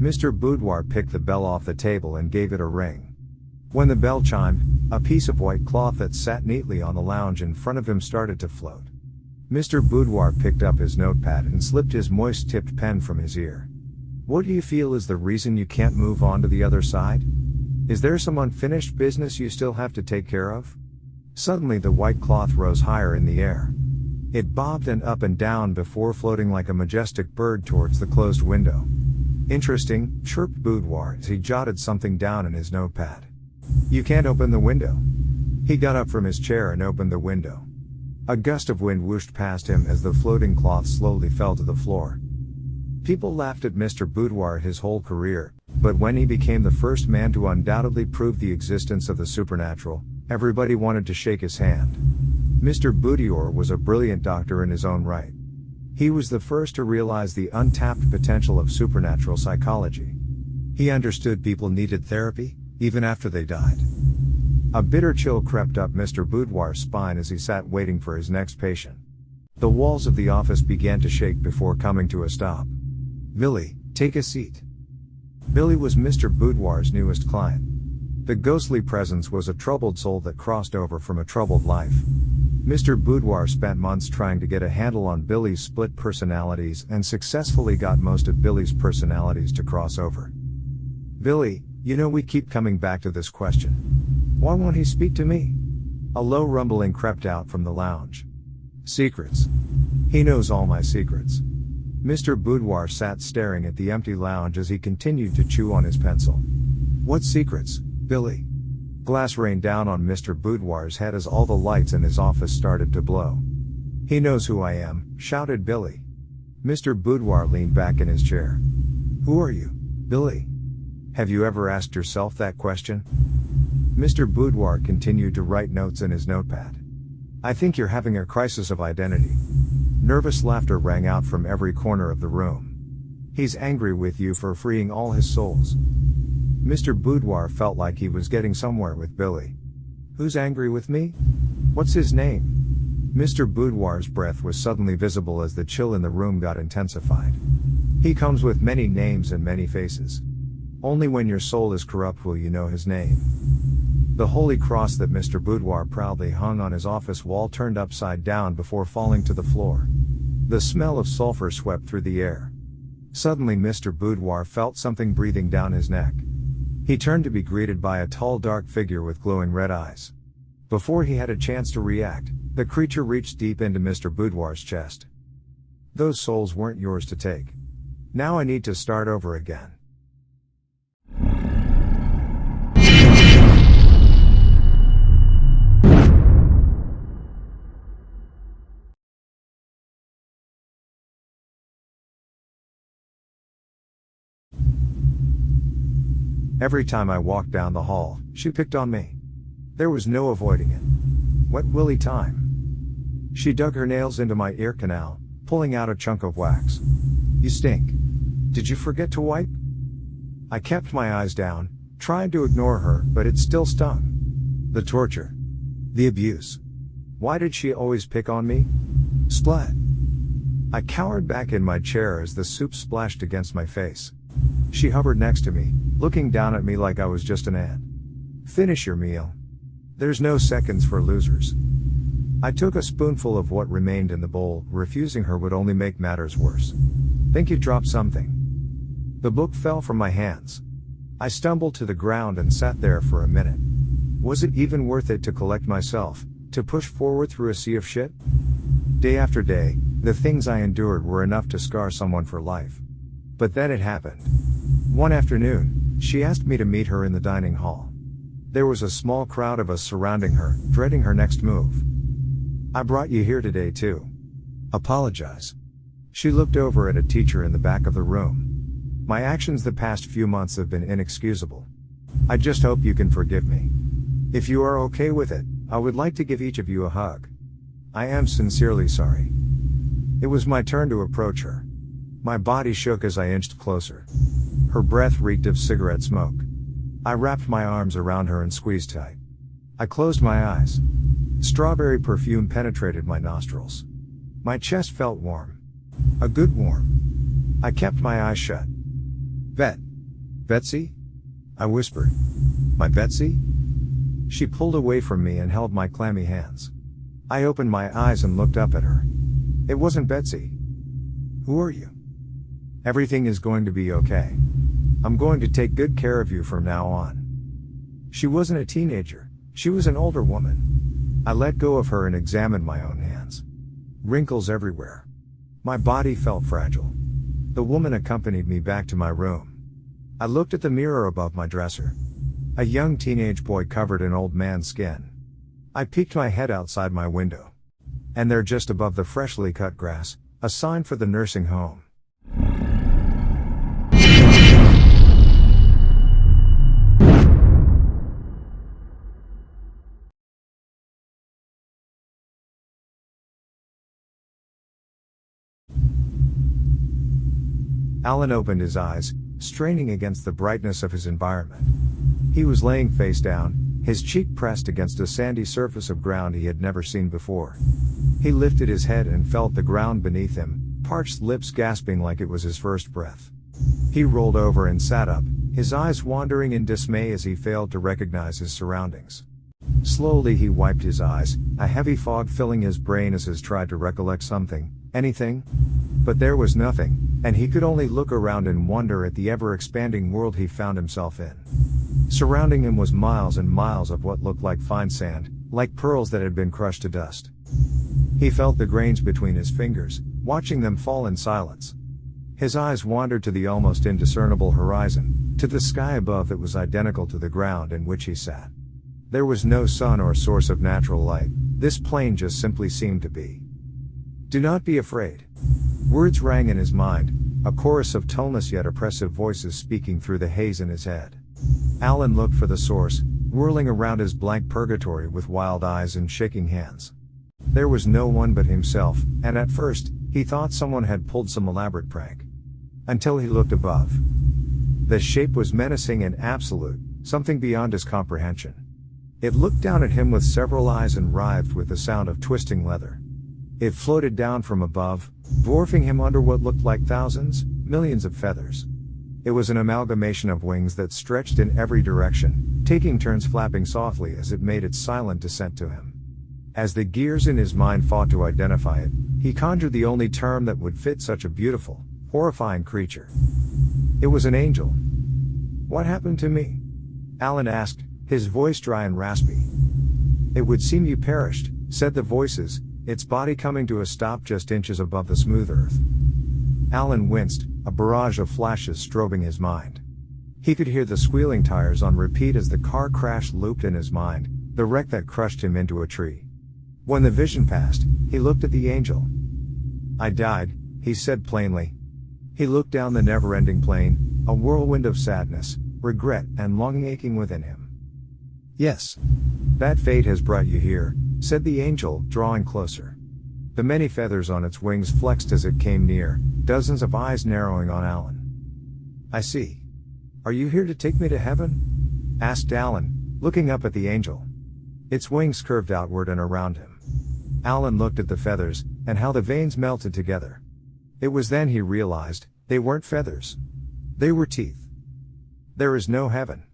Mr. Boudoir picked the bell off the table and gave it a ring. When the bell chimed, a piece of white cloth that sat neatly on the lounge in front of him started to float. Mr. Boudoir picked up his notepad and slipped his moist-tipped pen from his ear. What do you feel is the reason you can't move on to the other side? Is there some unfinished business you still have to take care of? Suddenly the white cloth rose higher in the air. It bobbed and up and down before floating like a majestic bird towards the closed window. Interesting, chirped Boudoir as he jotted something down in his notepad. You can't open the window. He got up from his chair and opened the window. A gust of wind whooshed past him as the floating cloth slowly fell to the floor. People laughed at Mr. Boudoir his whole career, but when he became the first man to undoubtedly prove the existence of the supernatural, everybody wanted to shake his hand. Mr. Boudoir was a brilliant doctor in his own right. He was the first to realize the untapped potential of supernatural psychology. He understood people needed therapy, even after they died. A bitter chill crept up Mr. Boudoir's spine as he sat waiting for his next patient. The walls of the office began to shake before coming to a stop. Billy, take a seat. Billy was Mr. Boudoir's newest client. The ghostly presence was a troubled soul that crossed over from a troubled life. Mr. Boudoir spent months trying to get a handle on Billy's split personalities and successfully got most of Billy's personalities to cross over. Billy, you know we keep coming back to this question. Why won't he speak to me? A low rumbling crept out from the lounge. Secrets. He knows all my secrets. Mr. Boudoir sat staring at the empty lounge as he continued to chew on his pencil. What secrets, Billy? Glass rained down on Mr. Boudoir's head as all the lights in his office started to blow. He knows who I am, shouted Billy. Mr. Boudoir leaned back in his chair. Who are you, Billy? Have you ever asked yourself that question? Mr. Boudoir continued to write notes in his notepad. I think you're having a crisis of identity. Nervous laughter rang out from every corner of the room. He's angry with you for freeing all his souls. Mr. Boudoir felt like he was getting somewhere with Billy. Who's angry with me? What's his name? Mr. Boudoir's breath was suddenly visible as the chill in the room got intensified. He comes with many names and many faces. Only when your soul is corrupt will you know his name. The holy cross that Mr. Boudoir proudly hung on his office wall turned upside down before falling to the floor. The smell of sulfur swept through the air. Suddenly Mr. Boudoir felt something breathing down his neck. He turned to be greeted by a tall dark figure with glowing red eyes. Before he had a chance to react, the creature reached deep into Mr. Boudoir's chest. Those souls weren't yours to take. Now I need to start over again. Every time I walked down the hall, she picked on me. There was no avoiding it. Wet willy time. She dug her nails into my ear canal, pulling out a chunk of wax. You stink. Did you forget to wipe? I kept my eyes down, tried to ignore her, but it still stung. The torture. The abuse. Why did she always pick on me? Splat. I cowered back in my chair as the soup splashed against my face. She hovered next to me, looking down at me like I was just an ant. Finish your meal. There's no seconds for losers. I took a spoonful of what remained in the bowl. Refusing her would only make matters worse. Think you dropped something. The book fell from my hands. I stumbled to the ground and sat there for a minute. Was it even worth it to collect myself, to push forward through a sea of shit? Day after day, the things I endured were enough to scar someone for life. But then it happened. One afternoon, she asked me to meet her in the dining hall. There was a small crowd of us surrounding her, dreading her next move. I brought you here today too. Apologize. She looked over at a teacher in the back of the room. My actions the past few months have been inexcusable. I just hope you can forgive me. If you are okay with it, I would like to give each of you a hug. I am sincerely sorry. It was my turn to approach her. My body shook as I inched closer. Her breath reeked of cigarette smoke. I wrapped my arms around her and squeezed tight. I closed my eyes. Strawberry perfume penetrated my nostrils. My chest felt warm. A good warm. I kept my eyes shut. Bet. Betsy? I whispered. My Betsy? She pulled away from me and held my clammy hands. I opened my eyes and looked up at her. It wasn't Betsy. Who are you? Everything is going to be okay. I'm going to take good care of you from now on. She wasn't a teenager, she was an older woman. I let go of her and examined my own hands. Wrinkles everywhere. My body felt fragile. The woman accompanied me back to my room. I looked at the mirror above my dresser. A young teenage boy covered in old man's skin. I peeked my head outside my window. And there, just above the freshly cut grass, a sign for the nursing home. Alan opened his eyes, straining against the brightness of his environment. He was laying face down, his cheek pressed against a sandy surface of ground he had never seen before. He lifted his head and felt the ground beneath him, parched lips gasping like it was his first breath. He rolled over and sat up, his eyes wandering in dismay as he failed to recognize his surroundings. Slowly he wiped his eyes, a heavy fog filling his brain as he tried to recollect something, anything. But there was nothing, and he could only look around and wonder at the ever-expanding world he found himself in. Surrounding him was miles and miles of what looked like fine sand, like pearls that had been crushed to dust. He felt the grains between his fingers, watching them fall in silence. His eyes wandered to the almost indiscernible horizon, to the sky above that was identical to the ground in which he sat. There was no sun or source of natural light, this plain just simply seemed to be. Do not be afraid. Words rang in his mind, a chorus of toneless yet oppressive voices speaking through the haze in his head. Alan looked for the source, whirling around his blank purgatory with wild eyes and shaking hands. There was no one but himself, and at first, he thought someone had pulled some elaborate prank. Until he looked above. The shape was menacing and absolute, something beyond his comprehension. It looked down at him with several eyes and writhed with the sound of twisting leather. It floated down from above, dwarfing him under what looked like thousands, millions of feathers. It was an amalgamation of wings that stretched in every direction, taking turns flapping softly as it made its silent descent to him. As the gears in his mind fought to identify it, he conjured the only term that would fit such a beautiful, horrifying creature. It was an angel. What happened to me? Alan asked, his voice dry and raspy. It would seem you perished, said the voices, its body coming to a stop just inches above the smooth earth. Alan winced, a barrage of flashes strobing his mind. He could hear the squealing tires on repeat as the car crash looped in his mind, the wreck that crushed him into a tree. When the vision passed, he looked at the angel. I died, he said plainly. He looked down the never-ending plain, a whirlwind of sadness, regret, and longing aching within him. Yes. That fate has brought you here, said the angel, drawing closer. The many feathers on its wings flexed as it came near, dozens of eyes narrowing on Alan. I see. Are you here to take me to heaven? Asked Alan, looking up at the angel. Its wings curved outward and around him. Alan looked at the feathers, and how the veins melted together. It was then he realized, they weren't feathers. They were teeth. There is no heaven.